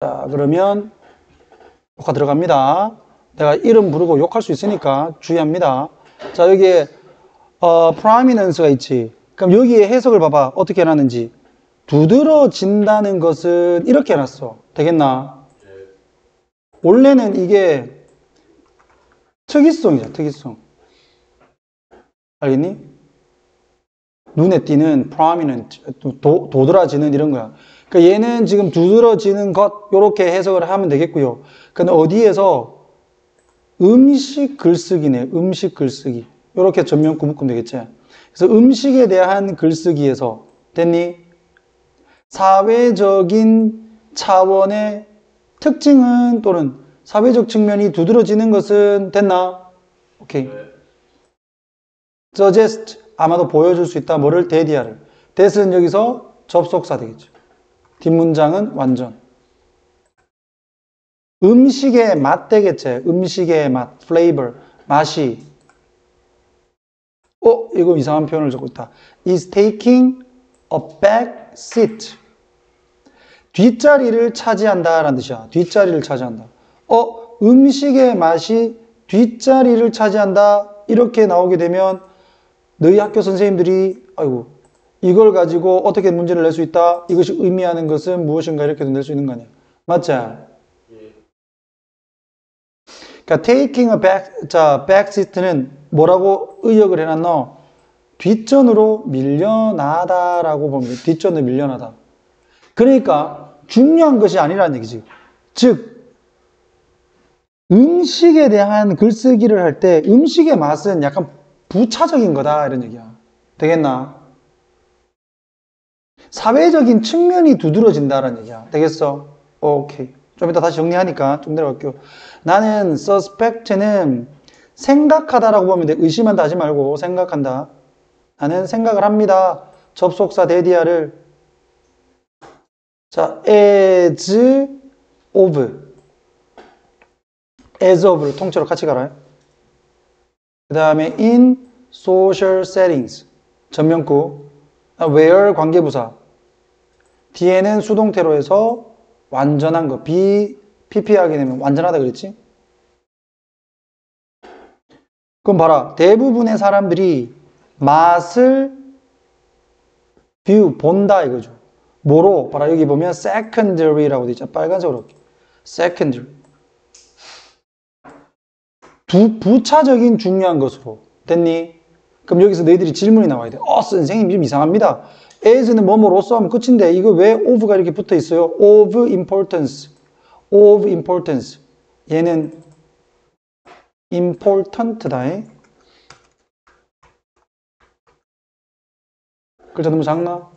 자, 그러면 녹화 들어갑니다. 내가 이름 부르고 욕할 수 있으니까 주의합니다. 자, 여기에 prominence가 있지. 그럼 여기에 해석을 봐봐. 어떻게 해놨는지. 두드러진다는 것은 이렇게 해놨어. 되겠나? 원래는 이게 특이성이죠. 특이성. 알겠니? 눈에 띄는 prominent, 도드라지는 이런 거야. 그러니까 얘는 지금 두드러지는 것 이렇게 해석을 하면 되겠고요. 근데 어디에서 음식 글쓰기네. 음식 글쓰기. 이렇게 전면구 묶으면 되겠지. 그래서 음식에 대한 글쓰기에서 됐니? 사회적인 차원의 특징은 또는 사회적 측면이 두드러지는 것은 됐나? 오케이. suggest 아마도 보여줄 수 있다. 뭐를? 대디아를. that은 여기서 접속사 되겠죠. 뒷문장은 완전. 음식의 맛 되겠지. 음식의 맛, flavor, 맛이. 이거 이상한 표현을 적고 있다. is taking a back seat. 뒷자리를 차지한다 라는 뜻이야. 뒷자리를 차지한다. 음식의 맛이 뒷자리를 차지한다. 이렇게 나오게 되면 너희 학교 선생님들이 아이고 이걸 가지고 어떻게 문제를 낼 수 있다. 이것이 의미하는 것은 무엇인가 이렇게도 낼 수 있는 거 아니야. 맞지? 그러니까 taking a back seat는 뭐라고 의역을 해놨노? 뒷전으로 밀려나다라고 보면 뒷전으로 밀려나다. 그러니까 중요한 것이 아니라는 얘기지. 즉 음식에 대한 글쓰기를 할 때 음식의 맛은 약간 부차적인 거다 이런 얘기야. 되겠나? 사회적인 측면이 두드러진다라는 얘기야. 되겠어? 오케이. 좀 이따 다시 정리하니까 좀 내려갈게요. 나는 suspect는 생각하다라고 보면 돼. 의심한다 하지 말고 생각한다. 나는 생각을 합니다. 접속사 대디아를 자, as of를 통째로 같이 가라. 그 다음에 in social settings 전면구 where 관계부사 뒤에는 수동태로 해서 완전한 거 PP하게 되면 완전하다 그랬지? 그럼 봐라. 대부분의 사람들이 맛을 본다 이거죠. 뭐로? 봐라. 여기 보면 secondary라고 되어 있죠. 빨간색으로 할게. secondary. 부차적인 중요한 것으로. 됐니? 그럼 여기서 너희들이 질문이 나와야 돼. 선생님 좀 이상합니다. as는 뭐뭐로써 하면 끝인데 이거 왜 of가 이렇게 붙어 있어요? of importance. of importance. 얘는 important다. 글자 너무 작나?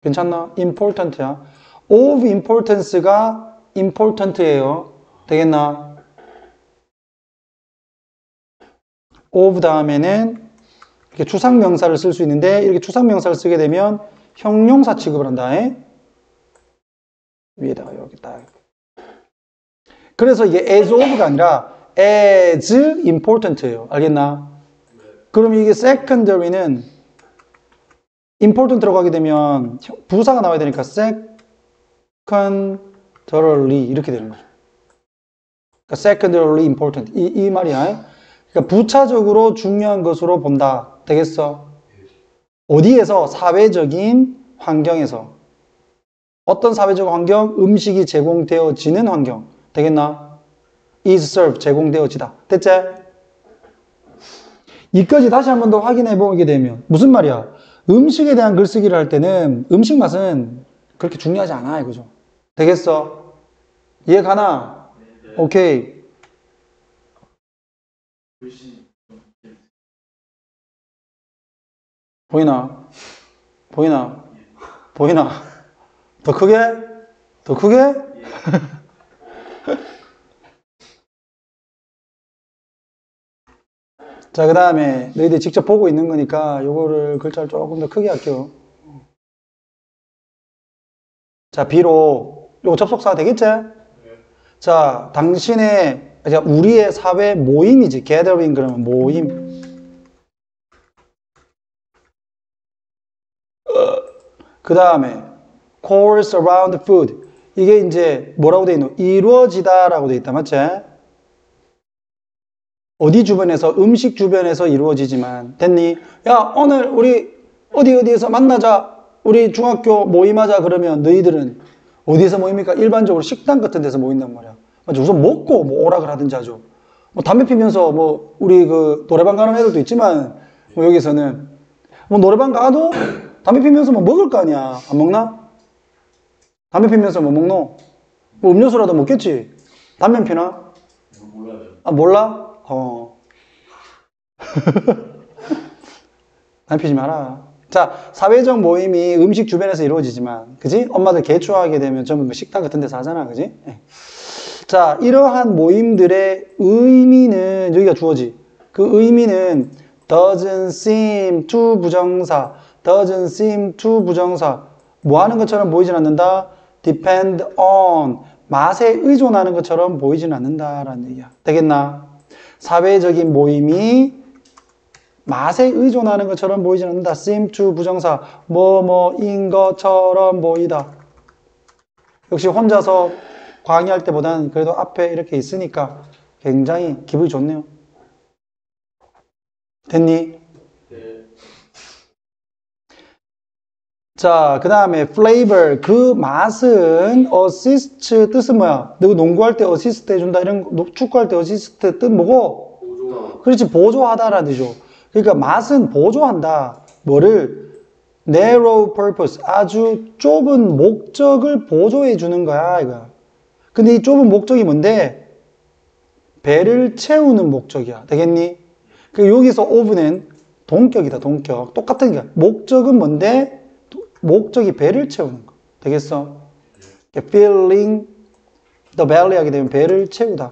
괜찮나? important야. of importance가 important예요. 되겠나? of 다음에는 이렇게 추상명사를 쓸 수 있는데 이렇게 추상명사를 쓰게 되면 형용사 취급을 한다. 위에다가 이렇게 딱. 그래서 이게 as of가 아니라 as important예요. 알겠나? 그럼 이게 secondary는 important 들어가게 되면 부사가 나와야 되니까 secondarily 이렇게 되는 거죠. 그러니까 secondarily important 이 말이야. 그러니까 부차적으로 중요한 것으로 본다. 되겠어? 어디에서? 사회적인 환경에서. 어떤 사회적 환경? 음식이 제공되어지는 환경. 되겠나? is served, 제공되어지다. 됐지? 이까지 다시 한 번 더 확인해 보게 되면 무슨 말이야? 음식에 대한 글쓰기를 할 때는 음식 맛은 그렇게 중요하지 않아 이거죠. 되겠어? 이해 가나? 오케이. 보이나? 보이나? 보이나? 더 크게? 더 크게? 자, 그 다음에 너희들이 직접 보고 있는 거니까 요거를 글자를 조금 더 크게 할게요. 자, 비록 요거 접속사 되겠지? 자, 당신의 우리의 사회 모임이지. gathering 그러면 모임. 그 다음에 course around food. 이게 이제 뭐라고 돼 있노? 이루어지다라고 돼 있다. 맞지? 어디 주변에서? 음식 주변에서 이루어지지만. 됐니? 야, 오늘 우리 어디에서 만나자. 우리 중학교 모임하자. 그러면 너희들은 어디에서 모입니까? 일반적으로 식당 같은 데서 모인단 말이야. 맞지? 우선 먹고 뭐 오락을 하든지 하죠. 뭐 담배 피면서 뭐 우리 그 노래방 가는 애들도 있지만 뭐 여기서는 뭐 노래방 가도 담배 피면서 뭐 먹을 거 아니야. 안 먹나? 담배 피면서 뭐 먹노? 뭐 음료수라도 먹겠지. 담배 피나? 몰라요. 아, 몰라? 담배 피지 마라. 자, 사회적 모임이 음식 주변에서 이루어지지만, 그지? 엄마들 개추하게 되면 전부 뭐 식당 같은 데서 하잖아, 그지? 네. 자, 이러한 모임들의 의미는, 여기가 주어지. 그 의미는 doesn't seem to 부정사, doesn't seem to 부정사. 뭐 하는 것처럼 보이진 않는다? depend on. 맛에 의존하는 것처럼 보이진 않는다라는 얘기야. 되겠나? 사회적인 모임이 맛에 의존하는 것처럼 보이진 않는다. seem to 부정사. 뭐뭐인 것처럼 보이다. 역시 혼자서 강의할 때보다는 그래도 앞에 이렇게 있으니까 굉장히 기분이 좋네요. 됐니? 네. 자, 그 다음에 flavor. 그 맛은 assist 뜻은 뭐야? 너 농구할 때 어시스트 해준다. 이런 거, 축구할 때 어시스트 뜻 뭐고? 보조. 그렇지, 보조하다라는 뜻이죠. 그러니까 맛은 보조한다. 뭐를? narrow purpose. 아주 좁은 목적을 보조해 주는 거야, 이거. 근데 이 좁은 목적이 뭔데? 배를 채우는 목적이야. 되겠니? 그 여기서 of는 동격이다, 동격. 똑같은 게. 목적은 뭔데? 목적이 배를 채우는 거. 되겠어? filling the belly 하게 되면 배를 채우다.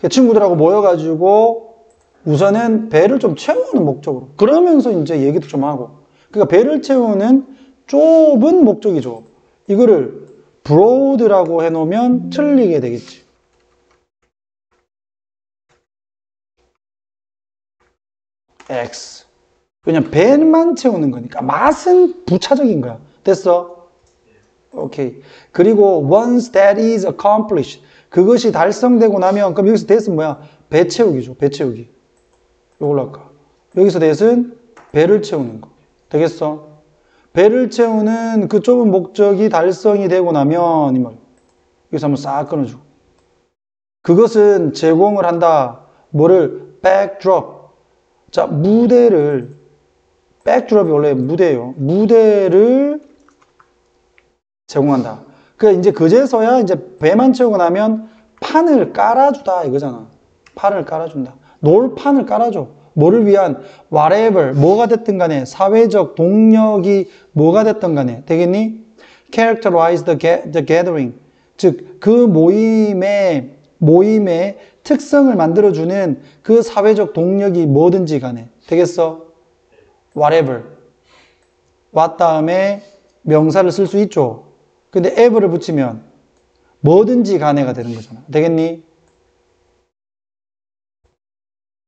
친구들하고 모여가지고 우선은 배를 좀 채우는 목적으로. 그러면서 이제 얘기도 좀 하고. 그러니까 배를 채우는 좁은 목적이죠. 이거를 broad라고 해놓으면 틀리게 되겠지. X. 왜냐면 배만 채우는 거니까. 맛은 부차적인 거야. 됐어? 오케이. 그리고 once that is accomplished. 그것이 달성되고 나면, 그럼 여기서 that은 뭐야? 배 채우기죠. 배 채우기. 이걸로 할까? 여기서 that은 배를 채우는 거. 되겠어? 배를 채우는 그 좁은 목적이 달성이 되고 나면, 이 말. 여기서 한번 싹 끊어주고. 그것은 제공을 한다. 뭐를? backdrop. 자, 무대를, 백드롭이 원래 무대예요. 무대를 제공한다. 그러니까 이제 그제서야 이제 배만 채우고 나면 판을 깔아주다 이거잖아. 판을 깔아준다. 놀 판을 깔아줘. 뭐를 위한? whatever. 뭐가 됐든 간에 사회적 동력이 뭐가 됐든 간에 되겠니? characterize the gathering. 즉, 그 모임의 특성을 만들어주는 그 사회적 동력이 뭐든지 간에 되겠어? whatever. what 다음에 명사를 쓸 수 있죠. 근데 ever를 붙이면 뭐든지 간에가 되는 거잖아. 되겠니?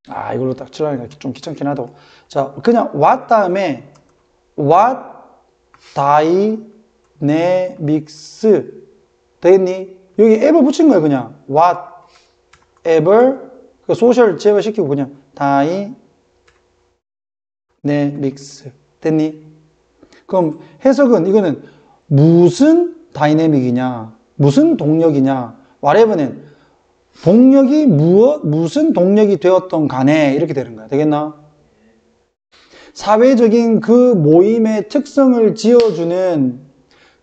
아, 이걸로 딱 칠하니까 좀 귀찮긴 하다. 자, 그냥 what 다음에 what dynamics 되겠니? 여기 ever 붙인 거야, 그냥. whatever 그 소셜 제어시키고 그냥 dynamics 됐니? 그럼 해석은 이거는 무슨 다이내믹이냐, 무슨 동력이냐, whatever는 동력이 무슨 동력이 되었던 간에 이렇게 되는 거야. 되겠나? 사회적인 그 모임의 특성을 지어주는,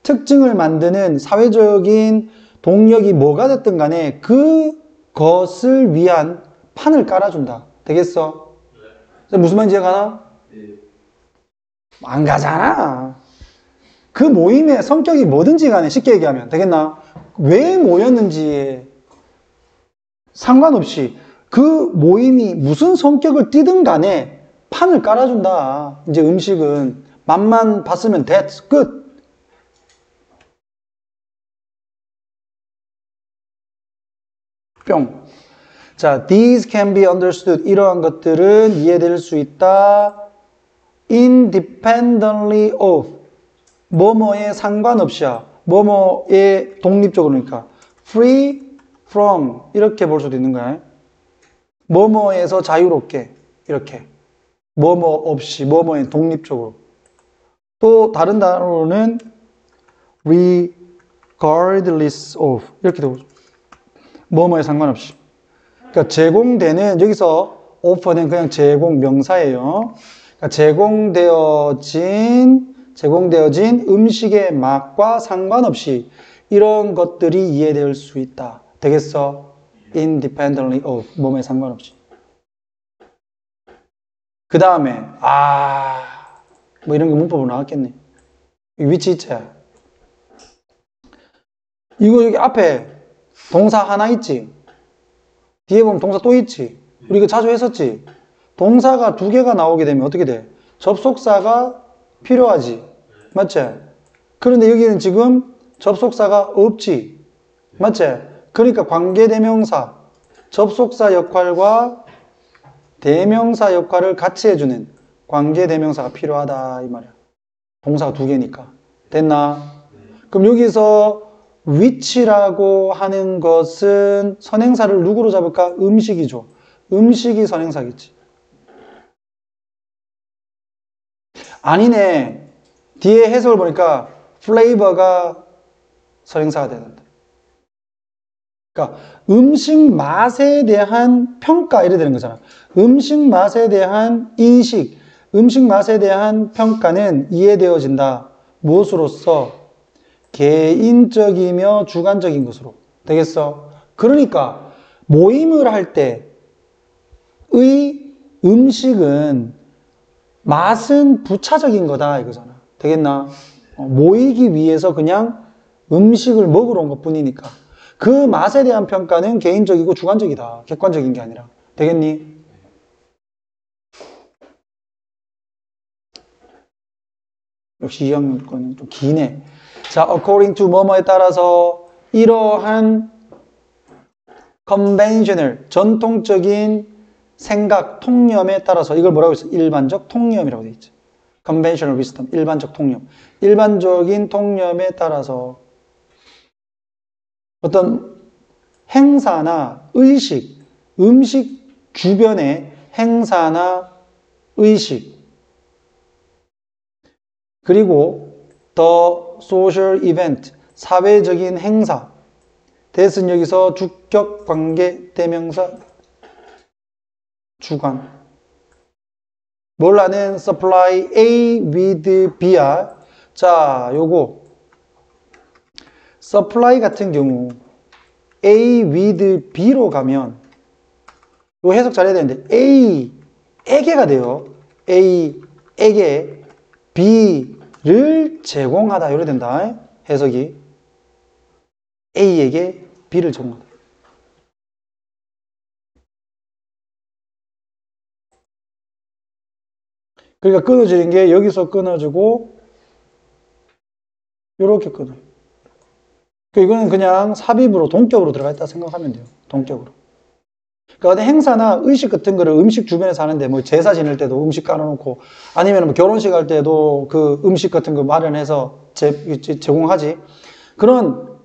특징을 만드는 사회적인 동력이 뭐가 됐든 간에 그것을 위한 판을 깔아준다. 되겠어? 무슨 말인지 가나? 안 가잖아. 그 모임의 성격이 뭐든지 간에 쉽게 얘기하면 되겠나? 왜 모였는지에 상관없이 그 모임이 무슨 성격을 띠든 간에 판을 깔아준다. 이제 음식은 맛만 봤으면 that's 끝. 뿅. 자, these can be understood. 이러한 것들은 이해될 수 있다. independently of. 뭐뭐에 상관없이야. 뭐뭐의 독립적으로, 그러니까 free from 이렇게 볼 수도 있는 거야. 뭐뭐에서 자유롭게 이렇게 뭐뭐 없이 뭐뭐에 독립적으로. 또 다른 단어로는 regardless of 이렇게 되고 뭐뭐에 상관없이. 그러니까 제공되는 여기서 offer는 그냥 제공 명사예요. 그러니까 제공되어진 음식의 맛과 상관없이 이런 것들이 이해될 수 있다. 되겠어? independently of 뭐뭐에 상관없이. 그 다음에 뭐 이런 게 문법으로 나왔겠네. 위치이체야. 이거 여기 앞에 동사 하나 있지? 뒤에 보면 동사 또 있지? 우리 이거 자주 했었지? 동사가 두 개가 나오게 되면 어떻게 돼? 접속사가 필요하지? 맞지? 그런데 여기는 지금 접속사가 없지? 맞지? 그러니까 관계대명사, 접속사 역할과 대명사 역할을 같이 해주는 관계대명사가 필요하다 이 말이야. 동사가 두 개니까. 됐나? 그럼 여기서 which라고 하는 것은 선행사를 누구로 잡을까? 음식이죠. 음식이 선행사겠지. 아니네. 뒤에 해석을 보니까 flavor가 선행사가 되는데. 그러니까 음식 맛에 대한 평가 이래 되는 거잖아. 음식 맛에 대한 인식, 음식 맛에 대한 평가는 이해되어진다. 무엇으로써? 개인적이며 주관적인 것으로. 되겠어? 그러니까 모임을 할 때의 음식은 맛은 부차적인 거다 이거잖아. 되겠나? 모이기 위해서 그냥 음식을 먹으러 온 것 뿐이니까. 그 맛에 대한 평가는 개인적이고 주관적이다. 객관적인 게 아니라. 되겠니? 역시 2학년 거는 좀 기네. 자, according to 뭐뭐에 따라서 이러한 conventional, 전통적인 생각, 통념에 따라서 이걸 뭐라고 했어? 일반적 통념이라고 되어 있죠. conventional wisdom, 일반적 통념. 일반적인 통념에 따라서 어떤 행사나 의식, 음식 주변의 행사나 의식, 그리고 the social event, 사회적인 행사. that은 여기서 주격 관계 대명사 주관. 몰라는 supply A with B야. 자, 요거 supply 같은 경우 A with B로 가면 요 해석 잘해야 되는데 A에게가 돼요. A에게 B를 제공하다 이래 된다. 해석이 A에게 B를 제공하다. 그러니까 끊어지는 게 여기서 끊어지고 이렇게 끊어요. 이거는 그냥 삽입으로 동격으로 들어가 있다 생각하면 돼요. 동격으로. 그러니까 행사나 의식 같은 거를 음식 주변에서 하는데 뭐 제사 지낼 때도 음식 깔아놓고 아니면 뭐 결혼식 할 때도 그 음식 같은 거 마련해서 제공하지. 그런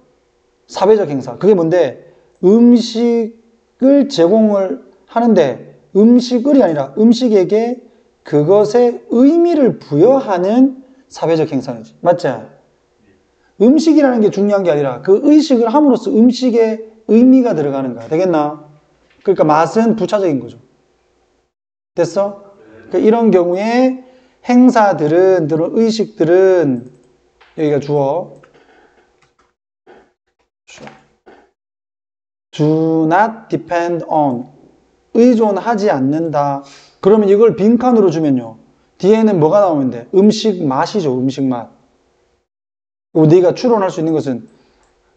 사회적 행사. 그게 뭔데? 음식을 제공을 하는데 음식을이 아니라 음식에게 그것에 의미를 부여하는 사회적 행사이지. 맞지? 음식이라는 게 중요한 게 아니라 그 의식을 함으로써 음식에 의미가 들어가는 거야. 되겠나? 그러니까 맛은 부차적인 거죠. 됐어? 그러니까 이런 경우에 행사들은, 의식들은 여기가 주어 do not depend on 의존하지 않는다. 그러면 이걸 빈칸으로 주면요. 뒤에는 뭐가 나오면 돼? 음식 맛이죠. 음식 맛. 네가 추론할 수 있는 것은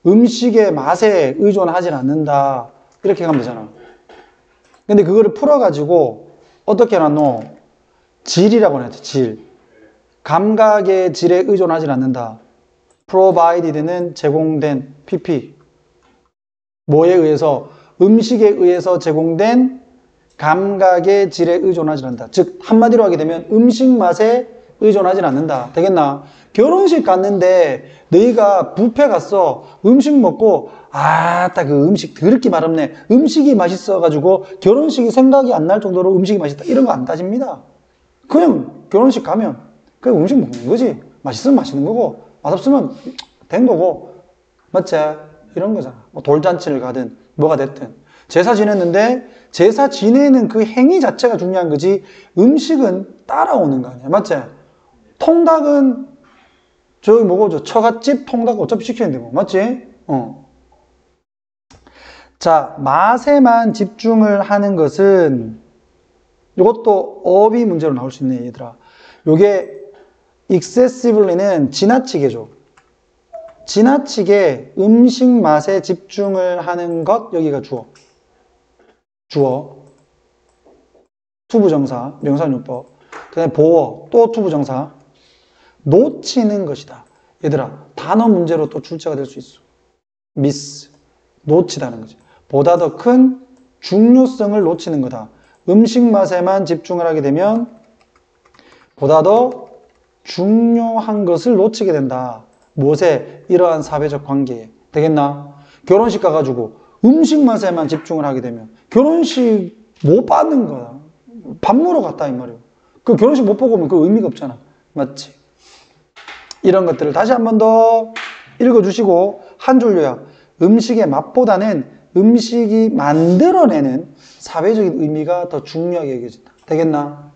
음식의 맛에 의존하지 않는다. 이렇게 가면 되잖아. 근데 그거를 풀어가지고 어떻게 해놨노? 질이라고 해놨지. 질. 감각의 질에 의존하지 않는다. provided는 제공된 PP. 뭐에 의해서? 음식에 의해서 제공된 감각의 질에 의존하지 않는다. 즉 한마디로 하게 되면 음식 맛에 의존하진 않는다. 되겠나? 결혼식 갔는데 너희가 뷔페 갔어. 음식 먹고 아따 그 음식 더럽게 맛없네. 음식이 맛있어가지고 결혼식이 생각이 안 날 정도로 음식이 맛있다. 이런 거 안 따집니다. 그냥 결혼식 가면 그냥 음식 먹는 거지. 맛있으면 맛있는 거고 맛없으면 된 거고 맞지? 이런 거잖아. 뭐 돌잔치를 가든 뭐가 됐든 제사 지냈는데 제사 지내는 그 행위 자체가 중요한 거지 음식은 따라오는 거 아니야. 맞지? 통닭은 저기 뭐고 처갓집 통닭 어차피 시키는데 뭐 맞지? 자, 맛에만 집중을 하는 것은 이것도 어휘 문제로 나올 수 있네 얘들아. 요게 excessively는 지나치게죠. 지나치게 음식 맛에 집중을 하는 것 여기가 주어. 주어. 투부정사, 명사용법. 그 다음에 보어, 또 투부정사. 놓치는 것이다. 얘들아, 단어 문제로 또 출제가 될 수 있어. miss, 놓치다는 거지. 보다 더 큰 중요성을 놓치는 거다. 음식 맛에만 집중을 하게 되면 보다 더 중요한 것을 놓치게 된다. 무엇에? 이러한 사회적 관계에. 되겠나? 결혼식 가가지고 음식 맛에만 집중을 하게 되면 결혼식 못 받는 거야. 밥 먹으러 갔다 이 말이에요. 그 결혼식 못 보고 오면 그 의미가 없잖아. 맞지? 이런 것들을 다시 한 번 더 읽어주시고 한 줄 요약. 음식의 맛보다는 음식이 만들어내는 사회적인 의미가 더 중요하게 여겨진다. 되겠나?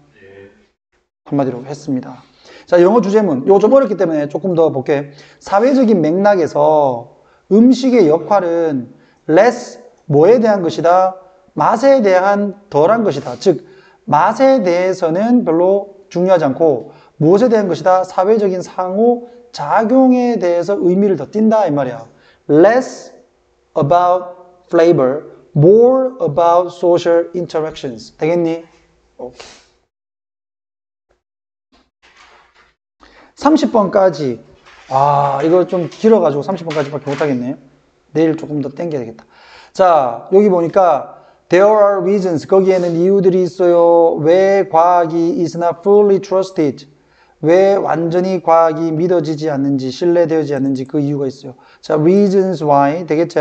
한마디로 했습니다. 자, 영어 주제문. 이거 좀 어렵기 때문에 조금 더 볼게. 사회적인 맥락에서 음식의 역할은 less, 뭐에 대한 것이다? 맛에 대한 덜한 것이다. 즉, 맛에 대해서는 별로 중요하지 않고 무엇에 대한 것이다? 사회적인 상호 작용에 대해서 의미를 더 띈다 이 말이야. Less about flavor, more about social interactions. 되겠니? 오케이. 30번까지. 아, 이거 좀 길어가지고 30번까지밖에 못하겠네. 내일 조금 더 땡겨야 되겠다. 자, 여기 보니까 There are reasons. 거기에는 이유들이 있어요. 왜 과학이 is not fully trusted. 왜 완전히 과학이 믿어지지 않는지, 신뢰되지 않는지 그 이유가 있어요. 자, reasons why. 되겠지?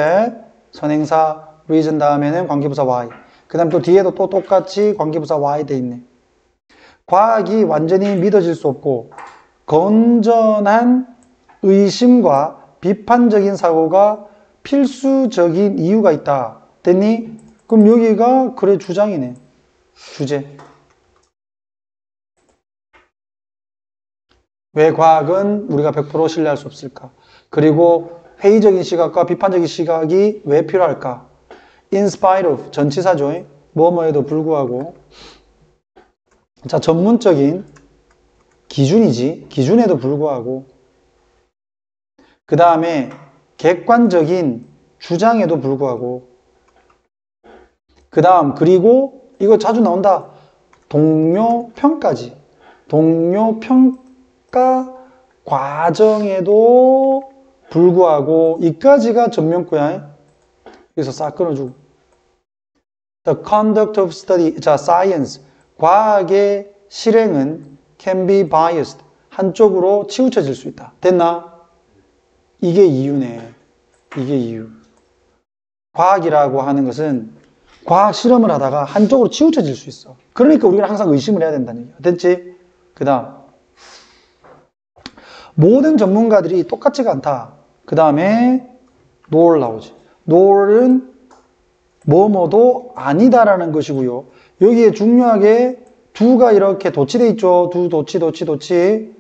선행사 reason 다음에는 관계부사 why. 그 다음 또 뒤에도 또 똑같이 관계부사 why 돼 있네. 과학이 완전히 믿어질 수 없고 건전한 의심과 비판적인 사고가 필수적인 이유가 있다. 됐니? 그럼 여기가 그래 주장이네. 주제. 왜 과학은 우리가 100% 신뢰할 수 없을까? 그리고 회의적인 시각과 비판적인 시각이 왜 필요할까? In spite of, 전치사죠. 뭐뭐에도 불구하고. 자, 전문적인 기준이지. 기준에도 불구하고. 그 다음에 객관적인 주장에도 불구하고. 그 다음, 그리고 이거 자주 나온다. 동료 평가지. 동료 평가 과정에도 불구하고 이까지가 전면구야. 그래서 싹 끊어주고. The conduct of study, 자, science. 과학의 실행은 can be biased. 한쪽으로 치우쳐질 수 있다. 됐나? 이게 이유네. 이게 이유. 과학이라고 하는 것은 과학 실험을 하다가 한쪽으로 치우쳐질 수 있어. 그러니까 우리가 항상 의심을 해야 된다는 얘기야. 됐지? 그 다음. 모든 전문가들이 똑같지가 않다. 그 다음에 nor 나오지. nor은 뭐뭐도 아니다라는 것이고요. 여기에 중요하게 do가 이렇게 도치돼 있죠. do, 도치.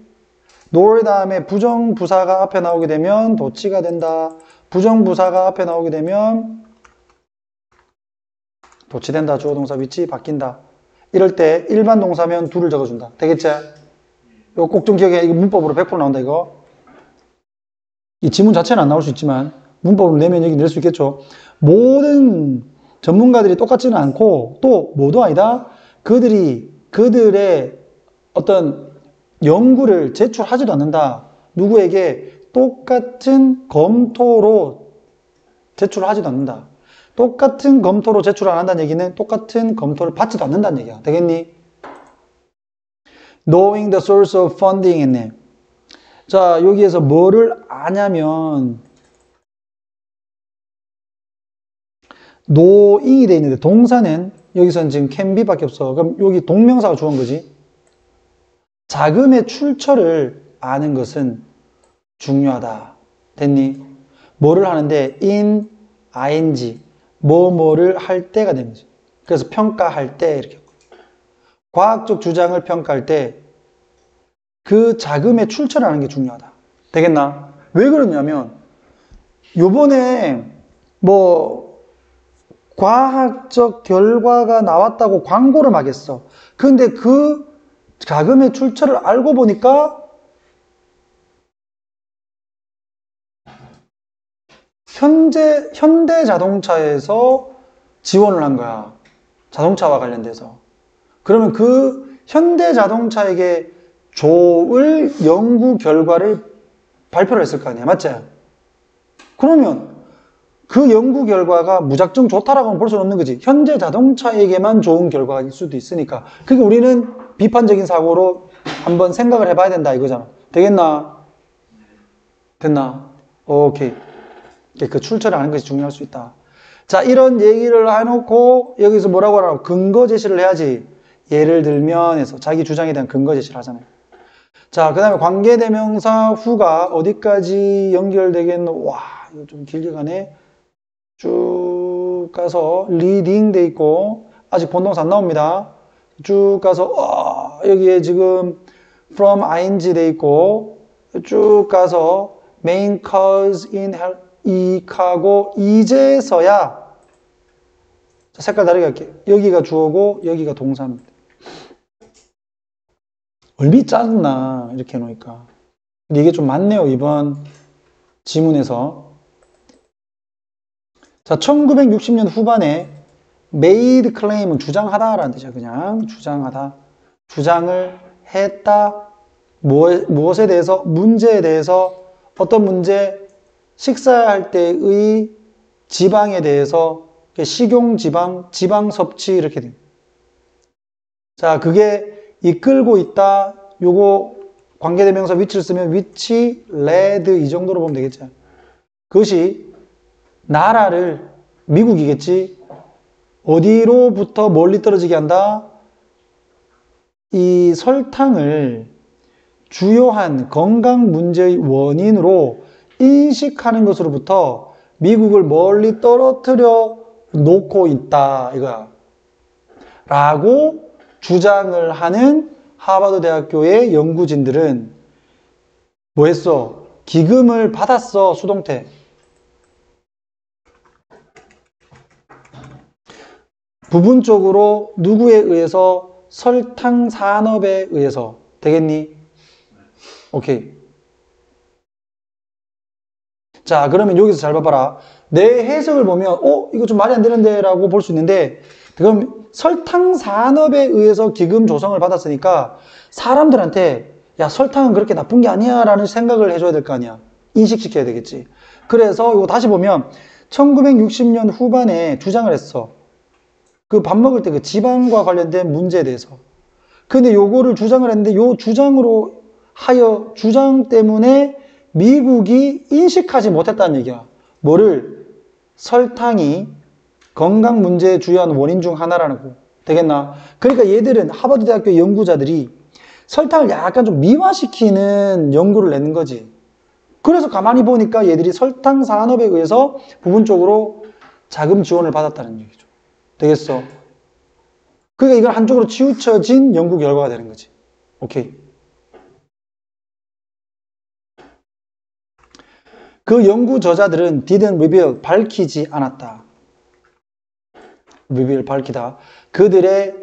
nor 다음에 부정부사가 앞에 나오게 되면 도치가 된다. 부정부사가 앞에 나오게 되면 도치된다. 주어동사 위치 바뀐다. 이럴 때 일반 동사면 do를 적어준다. 되겠지? 이거 꼭 좀 기억해. 이거 문법으로 100% 나온다, 이거. 이 지문 자체는 안 나올 수 있지만, 문법으로 내면 여기 낼 수 있겠죠. 모든 전문가들이 똑같지는 않고, 또, 뭐도 아니다. 그들의 어떤 연구를 제출하지도 않는다. 누구에게 똑같은 검토로 제출을 하지도 않는다. 똑같은 검토로 제출 안 한다는 얘기는 똑같은 검토를 받지도 않는다는 얘기야. 되겠니? knowing the source of funding 했네. 자, 여기에서 뭐를 아냐면 knowing이 돼 있는데 동사는 여기서는 지금 can be밖에 없어. 그럼 여기 동명사가 주어인 거지. 자금의 출처를 아는 것은 중요하다. 됐니? 뭐를 하는데 in ing 뭐뭐를 할 때가 되는 거지. 그래서 평가할 때 이렇게 과학적 주장을 평가할 때 그 자금의 출처를 아는 게 중요하다. 되겠나? 왜 그러냐면 요번에 뭐 과학적 결과가 나왔다고 광고를 막 했어. 근데 그 자금의 출처를 알고 보니까 현대 자동차에서 지원을 한 거야. 자동차와 관련돼서. 그러면 그 현대 자동차에게 좋을 연구 결과를 발표를 했을 거 아니야. 맞지? 그러면 그 연구 결과가 무작정 좋다라고는 볼 수는 없는 거지. 현대 자동차에게만 좋은 결과일 수도 있으니까. 그러니까 우리는 비판적인 사고로 한번 생각을 해봐야 된다 이거잖아. 되겠나? 됐나? 오케이. 그 출처를 아는 것이 중요할 수 있다. 자, 이런 얘기를 해놓고 여기서 뭐라고 하라고? 근거 제시를 해야지. 예를 들면 해서 자기 주장에 대한 근거 제시를 하잖아요. 자, 그 다음에 관계대명사 후가 어디까지 연결되겠노? 와, 이거 좀 길게 가네. 쭉 가서 leading 돼 있고 아직 본동사 안 나옵니다. 쭉 가서 여기에 지금 from ing 돼 있고 쭉 가서 main cause in 이하고 이제서야 자, 색깔 다르게 할게. 여기가 주어고 여기가 동사입니다. 얼마나 짜증나 이렇게 해놓으니까. 근데 이게 좀 많네요 이번 지문에서. 자, 1960년 후반에 made claim은 주장하다라는 뜻이야. 그냥 주장하다. 주장을 했다. 무엇에 대해서? 문제에 대해서. 어떤 문제? 식사할 때의 지방에 대해서 식용 지방, 지방 섭취 이렇게 됩니다. 자, 그게 이끌고 있다. 요거 관계대명사 위치를 쓰면 위치, led 이 정도로 보면 되겠죠. 그것이 나라를 미국이겠지. 어디로부터 멀리 떨어지게 한다? 이 설탕을 주요한 건강 문제의 원인으로 인식하는 것으로부터 미국을 멀리 떨어뜨려 놓고 있다 이거야. 라고 주장을 하는 하버드 대학교의 연구진들은 뭐 했어? 기금을 받았어. 수동태. 부분적으로 누구에 의해서? 설탕 산업에 의해서. 되겠니? 오케이. 자, 그러면 여기서 잘 봐봐라. 내 해석을 보면 이거 좀 말이 안 되는데 라고 볼 수 있는데 그럼 설탕 산업에 의해서 기금 조성을 받았으니까 사람들한테 야, 설탕은 그렇게 나쁜 게 아니야 라는 생각을 해줘야 될 거 아니야. 인식시켜야 되겠지. 그래서 이거 다시 보면 1960년 후반에 주장을 했어. 그 밥 먹을 때 그 지방과 관련된 문제에 대해서. 근데 요거를 주장을 했는데 요 주장으로 하여 주장 때문에 미국이 인식하지 못했다는 얘기야. 뭐를? 설탕이 건강 문제의 주요한 원인 중 하나라는 거. 되겠나? 그러니까 얘들은 하버드 대학교 연구자들이 설탕을 약간 좀 미화시키는 연구를 내는 거지. 그래서 가만히 보니까 얘들이 설탕 산업에 의해서 부분적으로 자금 지원을 받았다는 얘기죠. 되겠어? 그러니까 이건 한쪽으로 치우쳐진 연구 결과가 되는 거지. 오케이. 그 연구 저자들은 didn't reveal, 밝히지 않았다. reveal, 밝히다. 그들의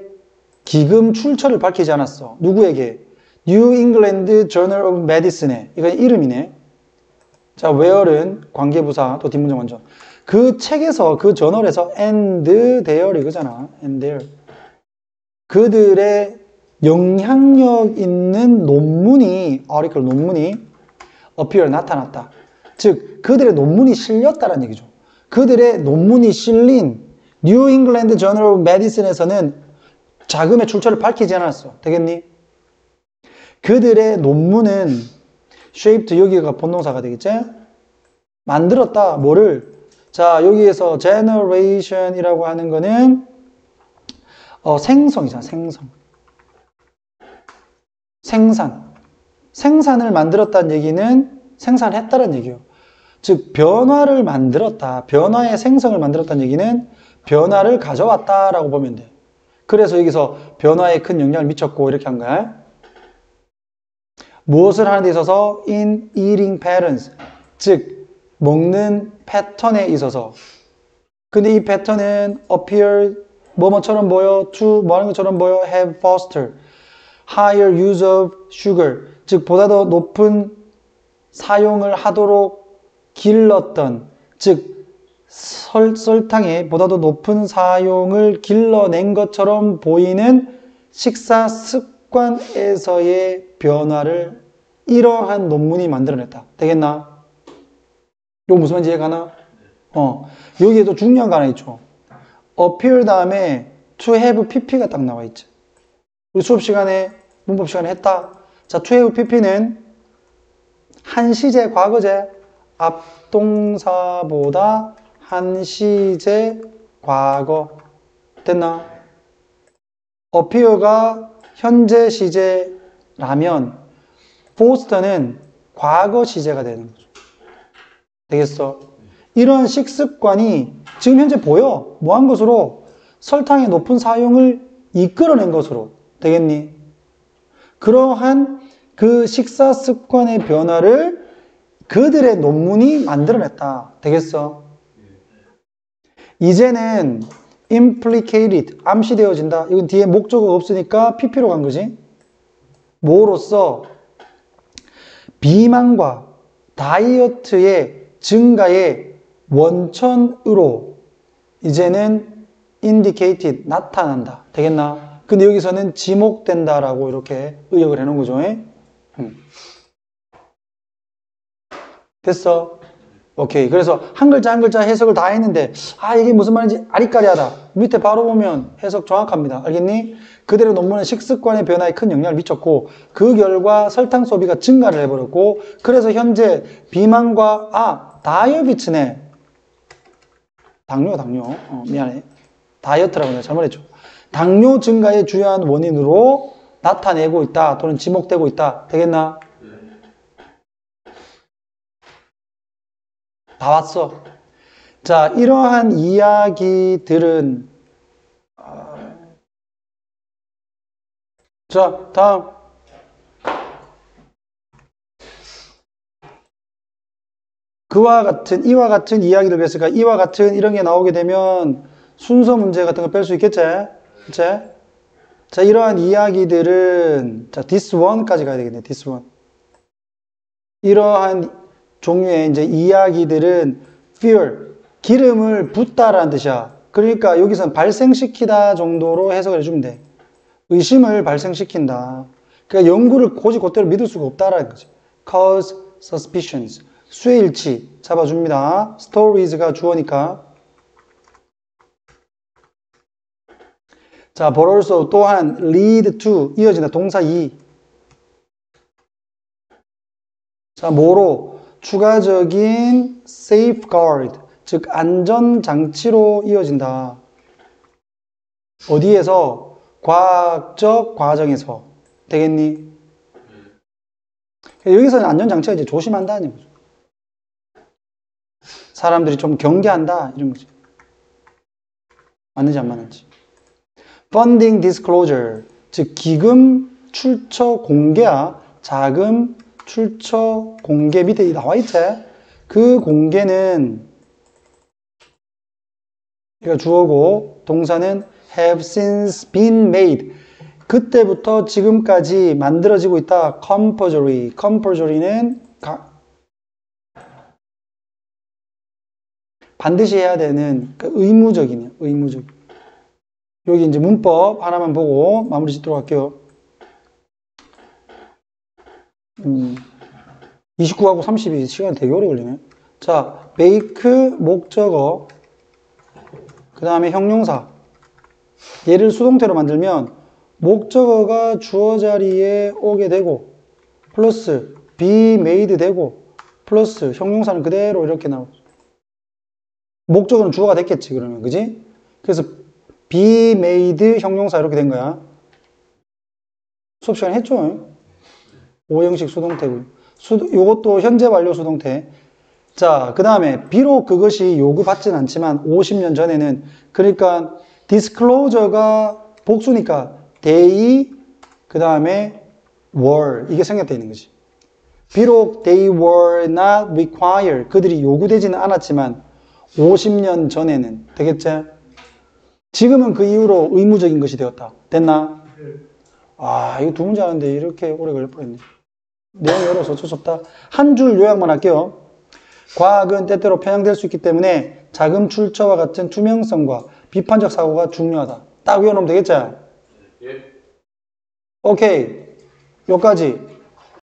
기금 출처를 밝히지 않았어. 누구에게? New England Journal of Medicine에. 이건 이름이네. 자, where은 관계부사, 또 뒷문장 완전. 그 책에서, 그 저널에서 and there 이거잖아. and there. 그들의 영향력 있는 논문이, article 논문이 appear, 나타났다. 즉, 그들의 논문이 실렸다는 얘기죠. 그들의 논문이 실린 New England Journal of Medicine에서는 자금의 출처를 밝히지 않았어. 되겠니? 그들의 논문은 shaped 여기가 본동사가 되겠지? 만들었다. 뭐를? 자, 여기에서 generation이라고 하는 거는 생성이잖아. 생산. 생산을 만들었다는 얘기는 생산했다는 얘기예요. 즉 변화를 만들었다. 변화의 생성을 만들었다는 얘기는 변화를 가져왔다라고 보면 돼. 그래서 여기서 변화에 큰 영향을 미쳤고 이렇게 한 거야. 무엇을 하는 데 있어서 in eating patterns, 즉 먹는 패턴에 있어서. 근데 이 패턴은 appear 뭐뭐처럼 보여, to 뭐 하는 것처럼 보여, have fostered higher use of sugar, 즉 보다 더 높은 사용을 하도록 길렀던, 즉 설탕의 보다 더 높은 사용을 길러낸 것처럼 보이는 식사 습관에서의 변화를 이러한 논문이 만들어냈다. 되겠나? 이거 무슨 말인지 이해가나? 여기에도 중요한 거 하나 있죠. appear 다음에 to have pp가 딱 나와 있지. 우리 수업 시간에, 문법 시간에 했다. 자, to have pp는 한시제, 과거제, 앞동사보다 한시제, 과거. 됐나? appear가 현재 시제라면 foster는 과거 시제가 되는 거죠. 되겠어? 이런 식습관이 지금 현재 보여. 뭐 한 것으로? 설탕의 높은 사용을 이끌어낸 것으로. 되겠니? 그러한 그 식사 습관의 변화를 그들의 논문이 만들어냈다. 되겠어? 이제는 implicated, 암시되어진다. 이건 뒤에 목적어가 없으니까 pp로 간 거지. 뭐로써? 비만과 다이어트의 증가의 원천으로 이제는 indicated, 나타난다. 되겠나? 근데 여기서는 지목된다라고 이렇게 의역을 해놓은 거죠. 됐어? 오케이. 그래서 한 글자 한 글자 해석을 다 했는데 이게 무슨 말인지 아리까리하다. 밑에 바로 보면 해석 정확합니다. 알겠니? 그대로 논문은 식습관의 변화에 큰 영향을 미쳤고 그 결과 설탕 소비가 증가를 해버렸고 그래서 현재 비만과 다이어비츠네. 당뇨. 미안해. 다이어트라고 내가 잘못했죠. 당뇨 증가의 주요한 원인으로 나타내고 있다. 또는 지목되고 있다. 되겠나? 다 왔어. 자, 이러한 이야기들은 자, 다음. 이와 같은 이야기를 뺐을까? 이와 같은 이런 게 나오게 되면 순서 문제 같은 거 뺄 수 있겠지? 그치? 자, 이러한 이야기들은 자, this one까지 가야 되겠네. this one. 이러한 종류의 이제 이야기들은 fear, 기름을 붓다라는 뜻이야. 그러니까 여기서는 발생시키다 정도로 해석을 해주면 돼. 의심을 발생시킨다. 그러니까 연구를 곧대로 믿을 수가 없다라는 거지. cause suspicions. 수혜일치 잡아줍니다. stories가 주어니까. 자, but also 또한 lead to 이어진다. 동사 2. 자, 뭐로? 추가적인 safeguard, 즉 안전장치로 이어진다. 어디에서? 과학적 과정에서. 되겠니? 여기서는 안전장치가 이제 조심한다는 거죠. 사람들이 좀 경계한다 이런 거지. 맞는지 안 맞는지. funding disclosure, 즉 기금 출처 공개야. 자금 출처 공개 밑에 나와 있지? 그 공개는 이거 주어고 동사는 have since been made. 그때부터 지금까지 만들어지고 있다. compulsory. compulsory는 반드시 해야 되는 의무적이네요. 의무적. 여기 이제 문법 하나만 보고 마무리 짓도록 할게요. 29하고 32 시간 되게 오래 걸리네. 자, make 목적어, 그 다음에 형용사. 얘를 수동태로 만들면 목적어가 주어 자리에 오게 되고 플러스 be made 되고 플러스 형용사는 그대로 이렇게 나오죠. 목적어는 주어가 됐겠지 그러면 그지? 그래서 be made 형용사 이렇게 된 거야. 수업 시간에 했죠? 오형식 수동태고요. 요것도 현재 완료 수동태. 자, 그 다음에 비록 그것이 요구받진 않지만 50년 전에는 그러니까 disclosure가 복수니까 they 그 다음에 were 이게 생략되어 있는 거지. 비록 they were not required 그들이 요구되지는 않았지만 50년 전에는 되겠지? 지금은 그 이후로 의무적인 것이 되었다. 됐나? 아, 이거 두 문제 하는데 이렇게 오래 걸릴 뻔했네. 내용이 어려워서 어쩔 수 없다. 한 줄 요약만 할게요. 과학은 때때로 편향될 수 있기 때문에 자금 출처와 같은 투명성과 비판적 사고가 중요하다. 딱 외워놓으면 되겠지? 예. 오케이. 여기까지.